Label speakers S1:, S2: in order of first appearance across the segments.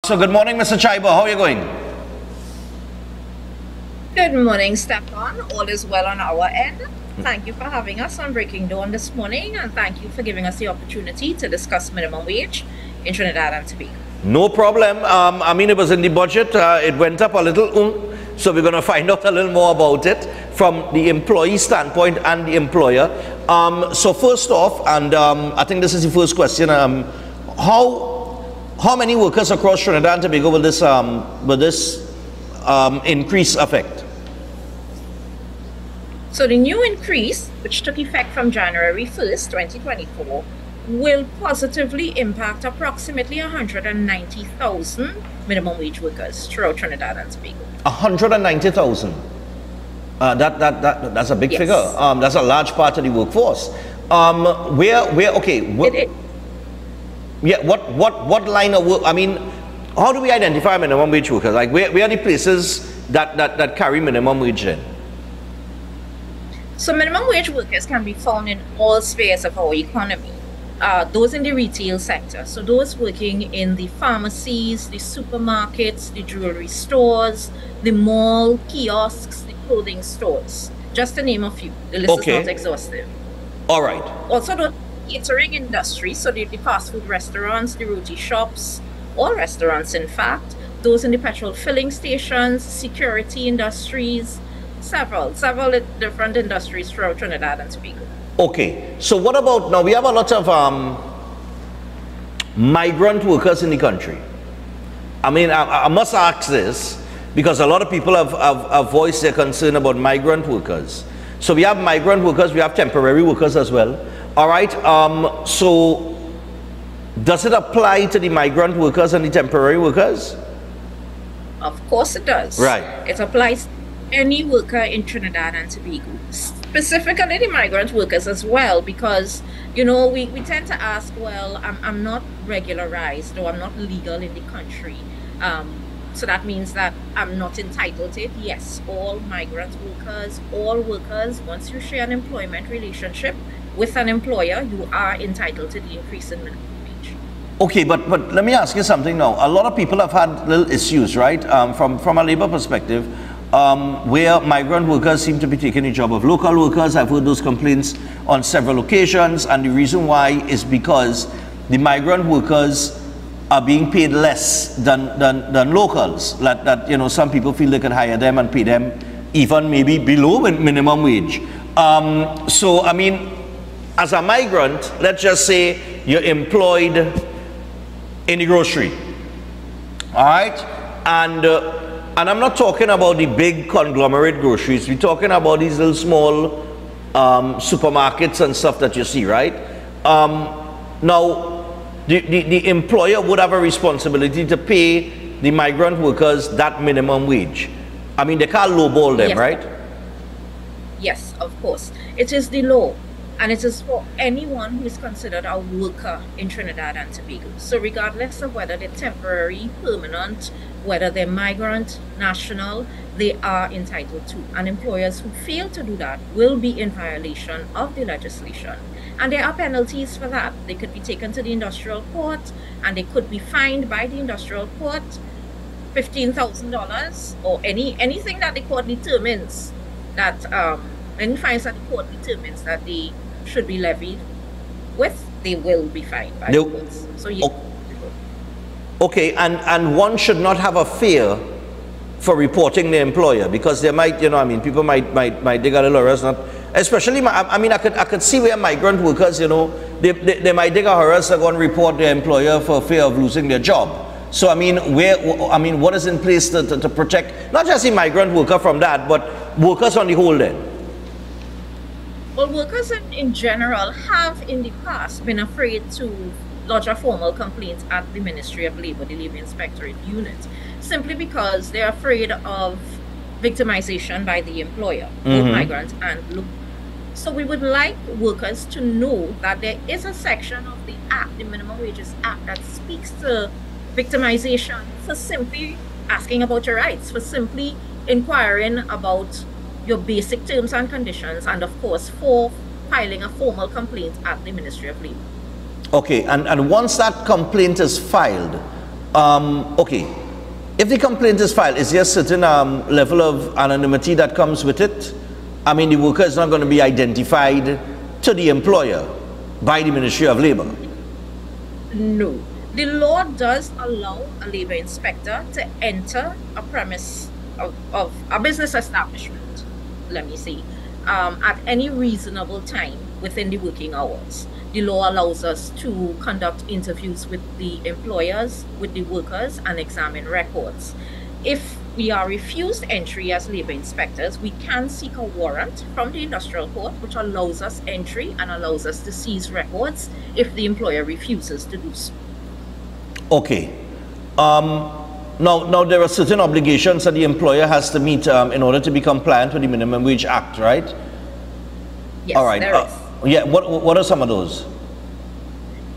S1: So good morning, Mr. Achaibar. How are you going?
S2: Good morning, Stefan. All is well on our end. Thank you for having us on Breaking Dawn this morning, and thank you for giving us the opportunity to discuss minimum wage in Trinidad and Tobago.
S1: No problem. I mean, it was in the budget. It went up a little, so we're going to find out a little more about it from the employee standpoint and the employer. So first off, and I think this is the first question, how many workers across Trinidad and Tobago will this increase affect?
S2: So the new increase, which took effect from January 1st, 2024, will positively impact approximately 190,000 minimum wage workers throughout Trinidad and Tobago.
S1: 190,000. That's a big figure. That's a large part of the workforce. What line of work? I mean, how do we identify minimum wage workers? Like, where are the places that carry minimum wage then?
S2: So minimum wage workers can be found in all spheres of our economy. Those in the retail sector, so those working in the pharmacies, the supermarkets, the jewelry stores, the mall, kiosks, the clothing stores, just to name a few. The list is not exhaustive.
S1: All right.
S2: Also, the catering industry, so the fast food restaurants, the roti shops, all restaurants in fact, those in the petrol filling stations, security industries, several different industries throughout Trinidad and Tobago.
S1: Okay, so what about, now we have a lot of migrant workers in the country. I mean, I must ask this because a lot of people have voiced their concern about migrant workers. So we have migrant workers, we have temporary workers as well. All right, so does it apply to the migrant workers and the temporary workers?
S2: Of course it does.
S1: Right.
S2: It applies to any worker in Trinidad and Tobago. Specifically the migrant workers as well, because you know we tend to ask, well, I'm not regularized or I'm not legal in the country, so that means that I'm not entitled to it. Yes, all migrant workers, all workers, once you share an employment relationship with an employer, you are entitled to the increase in minimum wage.
S1: Okay, but let me ask you something now. A lot of people have had little issues, right, from a labor perspective, where migrant workers seem to be taking the job of local workers. I've heard those complaints on several occasions, and the reason why is because the migrant workers are being paid less than locals. That you know, some people feel they can hire them and pay them even maybe below minimum wage. So I mean, as a migrant, let's just say you're employed in the grocery, all right, and I'm not talking about the big conglomerate groceries. We're talking about these little small supermarkets and stuff that you see, right? Now, the employer would have a responsibility to pay the migrant workers that minimum wage. I mean, they can't lowball them, right?
S2: Yes, of course. It is the law. And it is for anyone who is considered a worker in Trinidad and Tobago. So regardless of whether they're temporary, permanent, whether they're migrant, national, they are entitled to. And employers who fail to do that will be in violation of the legislation. And there are penalties for that. They could be taken to the industrial court, and they could be fined by the industrial court $15,000 or anything that the court determines that any fines that the court determines that they should be levied with, they will be fined by the courts. So yes.
S1: Okay, and one should not have a fear for reporting the employer, because they might, you know, I mean, people might dig a little harass, not especially. I mean, I could see where migrant workers, you know, they might dig a harass and go and report their employer for fear of losing their job. So I mean, what is in place to protect not just the migrant worker from that, but workers on the whole then?
S2: Well, workers in general have in the past been afraid to lodge a formal complaint at the Ministry of Labour, the Labour Inspectorate Unit, simply because they're afraid of victimization by the employer, both migrant and local. So we would like workers to know that there is a section of the Act, the Minimum Wages Act, that speaks to victimization for simply asking about your rights, for simply inquiring about your basic terms and conditions, and of course for filing a formal complaint at the Ministry of Labour.
S1: Okay, and once that complaint is filed, Okay, if the complaint is filed, is there a certain level of anonymity that comes with it? I mean, the worker is not going to be identified to the employer by the Ministry of Labour.
S2: No. The law does allow a labour inspector to enter a premise of a business establishment, let me say, at any reasonable time within the working hours. The law allows us to conduct interviews with the employers, with the workers, and examine records. If we are refused entry as labour inspectors, we can seek a warrant from the industrial court, which allows us entry and allows us to seize records if the employer refuses to do so.
S1: Okay. Now there are certain obligations that the employer has to meet in order to be compliant with the Minimum Wage Act, right?
S2: Yes,
S1: all right.
S2: There is.
S1: Yeah, what are some of those?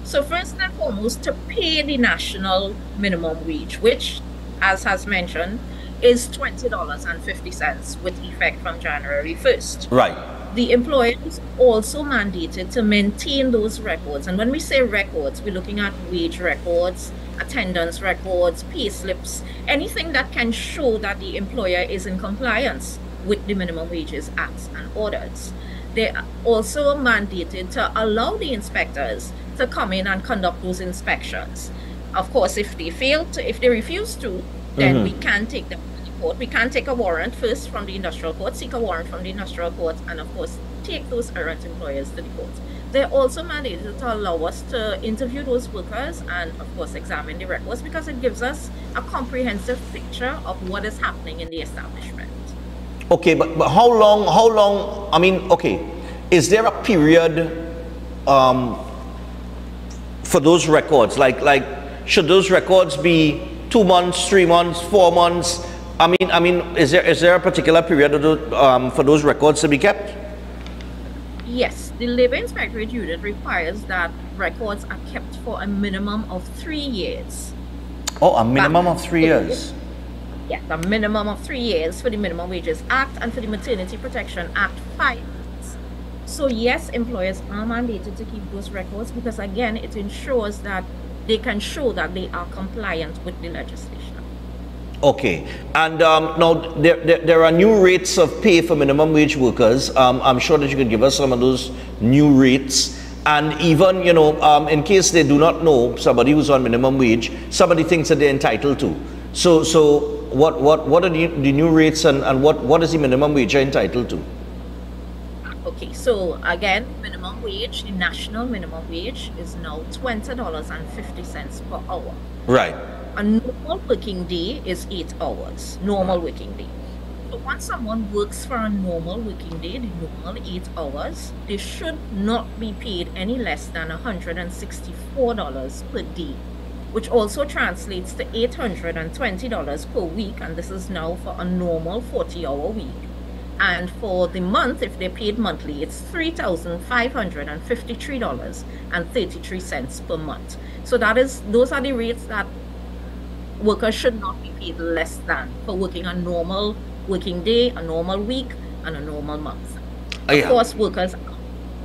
S2: So first and foremost, to pay the national minimum wage, which, as has mentioned, is $20.50 with effect from January 1st.
S1: Right.
S2: The employer is also mandated to maintain those records. And when we say records, we're looking at wage records, attendance records, pay slips, anything that can show that the employer is in compliance with the Minimum Wages Acts and orders. They are also mandated to allow the inspectors to come in and conduct those inspections. Of course, if they refuse to, then we can take them to the court. We can take a warrant first from the industrial court, seek a warrant from the industrial court, and of course, take those errant employers to the court. They're also mandated to allow us to interview those workers and, of course, examine the records, because it gives us a comprehensive picture of what is happening in the establishment.
S1: Okay, but how long, I mean, okay, is there a period for those records? Like, should those records be 2 months, 3 months, 4 months? I mean, is there a particular period of for those records to be kept?
S2: Yes, the Labour Inspectorate Unit requires that records are kept for a minimum of 3 years.
S1: Oh, a minimum of 3 years?
S2: Yes, a minimum of 3 years for the Minimum Wages Act, and for the Maternity Protection Act, 5 years. So yes, employers are mandated to keep those records, because again, it ensures that they can show that they are compliant with the legislation.
S1: Okay, and now there are new rates of pay for minimum wage workers. I'm sure that you could give us some of those new rates. And even, you know, in case they do not know somebody who's on minimum wage, somebody thinks that they're entitled to. So what are the new rates, and what is the minimum wage entitled to?
S2: Okay, so again, minimum wage, the national minimum wage is now $20.50 per hour.
S1: Right.
S2: A normal working day is 8 hours, normal working day. So once someone works for a normal working day, the normal 8 hours, they should not be paid any less than $164 per day, which also translates to $820 per week, and this is now for a normal 40-hour week. And for the month, if they're paid monthly, it's $3,553.33 per month. So those are the rates that workers should not be paid less than for working a normal working day, a normal week, and a normal month. Of course, workers...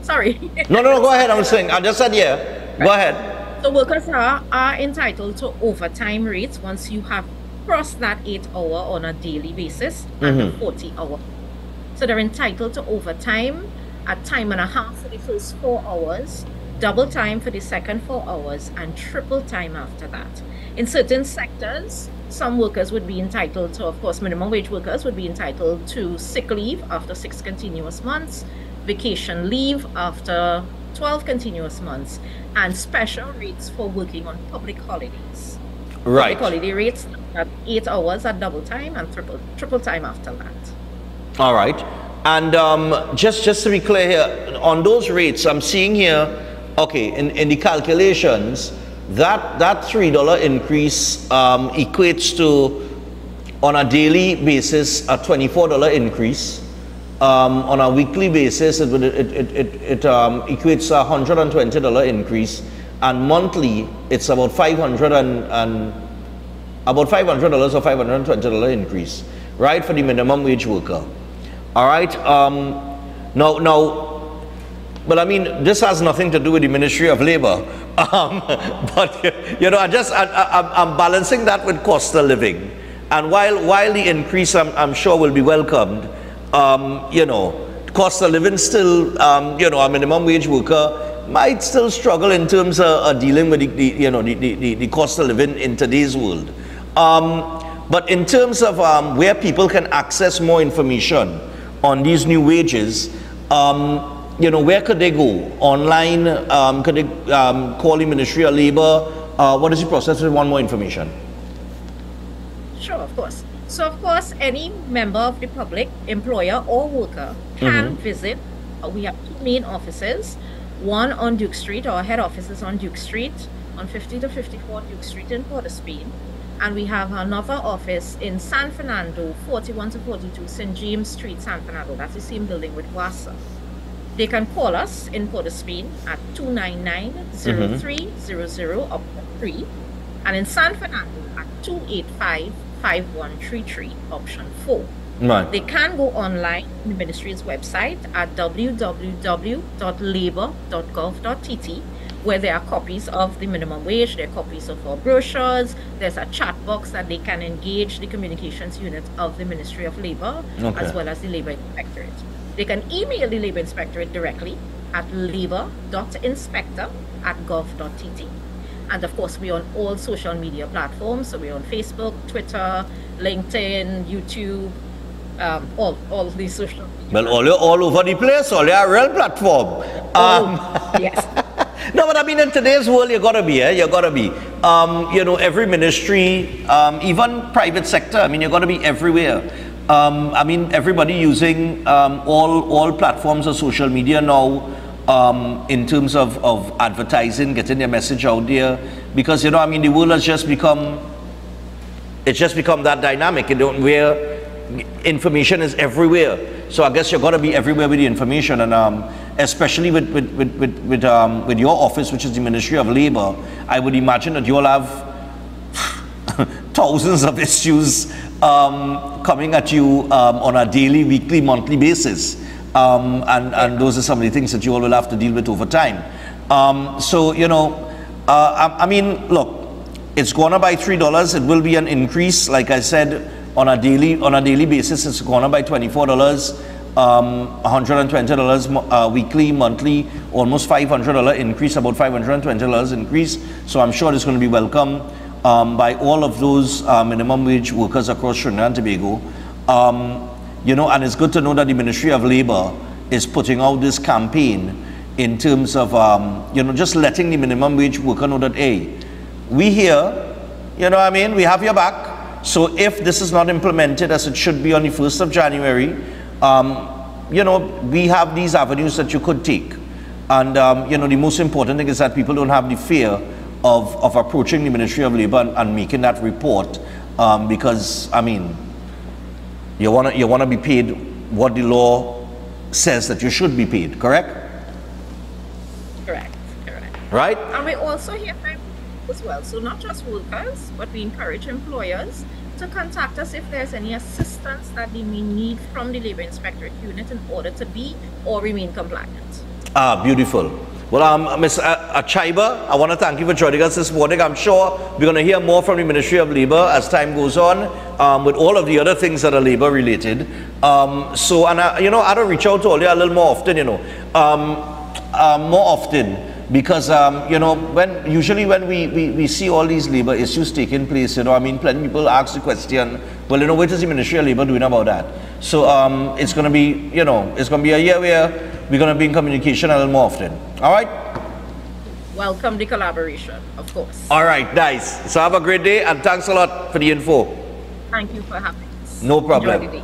S2: Sorry.
S1: No, go ahead. I just said yeah. Go ahead.
S2: So workers are entitled to overtime rates once you have crossed that 8 hour on a daily basis and the 40-hour. So they're entitled to overtime at time and a half for the first 4 hours, double time for the second 4 hours, and triple time after that. In certain sectors, some workers would be entitled to, of course, minimum wage workers would be entitled to sick leave after 6 continuous months, vacation leave after 12 continuous months, and special rates for working on public holidays.
S1: Right.
S2: Public holiday rates at 8 hours at double time and triple time after that. All
S1: right. And just to be clear here, on those rates, I'm seeing here, okay, in the calculations, that $3 increase equates to, on a daily basis, a $24 increase. On a weekly basis, it equates to a $120 increase, and monthly, it's about about $500 or $520 increase, right, for the minimum wage worker. All right. Now, Well, I mean, this has nothing to do with the Ministry of Labor, but you know, I'm balancing that with cost of living, and while the increase I'm sure will be welcomed, you know, cost of living still, you know, a minimum wage worker might still struggle in terms of dealing with the cost of living in today's world. But in terms of where people can access more information on these new wages, you know, where could they go? Online? Could they call the Ministry of Labor? What is the process if they want more information?
S2: Sure, of course. So, of course, any member of the public, employer or worker, can visit. We have two main offices. One on Duke Street, our head office is on Duke Street, on 50 to 54 Duke Street in Port of Spain. And we have another office in San Fernando, 41 to 42 St. James Street, San Fernando. That's the same building with WASA. They can call us in Port of Spain at 299-0300 option 3, and in San Fernando at 285-5133 option 4.
S1: Right.
S2: They can go online on the ministry's website at www.labor.gov.tt, where there are copies of the minimum wage, there are copies of our brochures, there's a chat box that they can engage the communications unit of the Ministry of Labor, as well as the Labour Inspectorate. They can email the Labour Inspectorate directly at labor.inspector@gov.tt. And of course, we're on all social media platforms. So we're on Facebook, Twitter, LinkedIn, YouTube, all these social media.
S1: Well, all over the place, all your real platform.
S2: Yes.
S1: No, but I mean, in today's world, you gotta be, you gotta be. You know, every ministry, even private sector, I mean, you gotta be everywhere. I mean, everybody using all platforms of social media now, in terms of advertising, getting their message out there, because, you know, I mean, the world has just become, it's just become that dynamic, you know, where information is everywhere. So I guess you've got to be everywhere with the information, and especially with your office, which is the Ministry of Labor, I would imagine that you all have thousands of issues coming at you on a daily, weekly, monthly basis. And those are some of the things that you all will have to deal with over time. So, you know, I mean, look, it's gone up by $3. It will be an increase, like I said, on a daily basis. It's gone up by $24, $120 weekly, monthly, almost $500 increase, about $520 increase. So I'm sure it's going to be welcome by all of those minimum wage workers across Trinidad and Tobago. You know, and it's good to know that the Ministry of Labor is putting out this campaign in terms of, you know, just letting the minimum wage worker know that, hey, we here, you know what I mean, we have your back. So if this is not implemented as it should be on the 1st of January, you know, we have these avenues that you could take. And, you know, the most important thing is that people don't have the fear of approaching the Ministry of Labor and making that report, because, I mean, you wanna be paid what the law says that you should be paid, correct?
S2: Correct.
S1: Right?
S2: And we also hear from as well. So not just workers, but we encourage employers to contact us if there's any assistance that they may need from the Labour Inspectorate Unit in order to be or remain compliant.
S1: Beautiful. Well, Ms. Achaibar, I want to thank you for joining us this morning. I'm sure we're going to hear more from the Ministry of Labor as time goes on, with all of the other things that are labor related. So, and you know, I don't reach out to all you a little more often, you know, more often, because, you know, usually when we see all these labor issues taking place, you know, I mean, plenty of people ask the question, well, you know, what is the Ministry of Labor doing about that? So, it's going to be, you know, it's going to be a year where we're going to be in communication a little more often. All right?
S2: Welcome the collaboration, of course.
S1: All right, nice. So have a great day, and thanks a lot for the info.
S2: Thank you for having us.
S1: No problem.
S2: Enjoy the day.